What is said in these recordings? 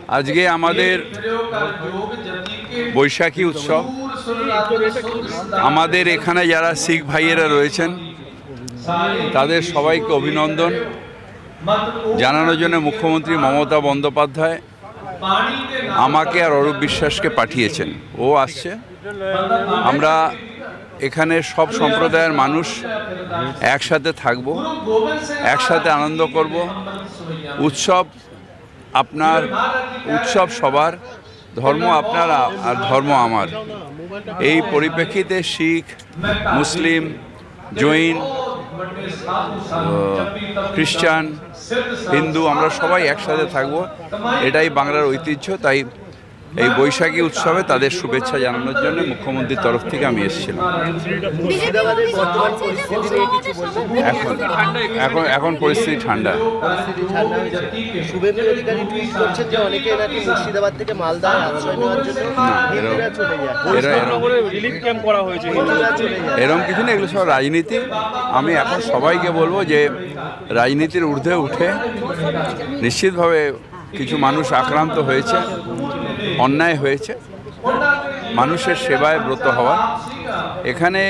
আজকে আমাদের বৈশাখী উৎসব। আমাদের এখানে যারা শিখ ভাইয়েরা রয়েছেন তাদের সবাইকে অভিনন্দন জানানোর জন্য মুখ্যমন্ত্রী মমতা বন্দ্যোপাধ্যায় আমাকে আর অরূপ বিশ্বাসকে পাঠিয়েছেন। ও আসছে। আমরা এখানে সব সম্প্রদায়ের মানুষ একসাথে থাকব, একসাথে আনন্দ করব। উৎসব আপনার, উৎসব সবার, ধর্ম আপনার আর ধর্ম আমার। এই পরিপ্রেক্ষিতে শিখ, মুসলিম, জৈন, খ্রিস্টান, হিন্দু আমরা সবাই একসাথে থাকব, এটাই বাংলার ঐতিহ্য। তাই এই বৈশাখী উৎসবে তাদের শুভেচ্ছা জানানোর জন্য মুখ্যমন্ত্রীর তরফ থেকে আমি এসেছিলাম। এখন পরিস্থিতি ঠান্ডা। এরকম কিছু না, এগুলো সব রাজনীতি। আমি এখন সবাইকে বলবো যে রাজনীতির ঊর্ধ্বে উঠে নিশ্চিতভাবে কিছু মানুষ আক্রান্ত হয়েছে, অন্যায় হয়েছে, মানুষের সেবায় ব্রত হওয়া, এখানে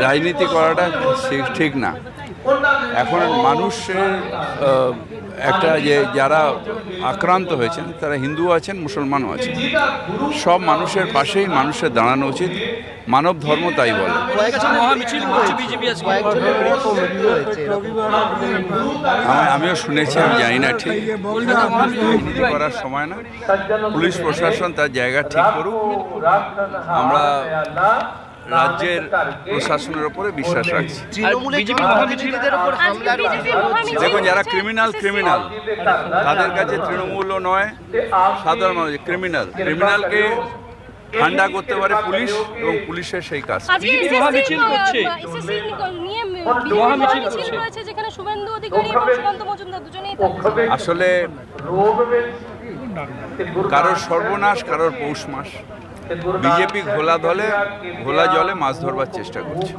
রাজনীতি করাটা ঠিক না। এখন মানুষের একটা যে যারা আক্রান্ত হয়েছেন তারা হিন্দু আছেন, মুসলমানও আছেন, সব মানুষের পাশেই মানুষের দাঁড়ানো উচিত। মানব ধর্ম তাই বলে। আমিও শুনেছি, আমি জানি না ঠিক, রাজনীতি করার সময় না। পুলিশ প্রশাসন তার জায়গা ঠিক করুক। আমরা রাজ্যের প্রশাসনের উপরে বিশ্বাস রাখছি। দেখুন, যারা ক্রিমিনাল তাদের কাছে তৃণমূলও নয়, সাধারণ মানুষ ক্রিমিনালকে ঠান্ডা করতে পারে পুলিশ, এবং পুলিশের সেই কাজ। আসলে কারোর সর্বনাশ, কারোর পৌষ মাস। বিজেপি ঘোলা জলে মাছ ধরবার চেষ্টা করছে।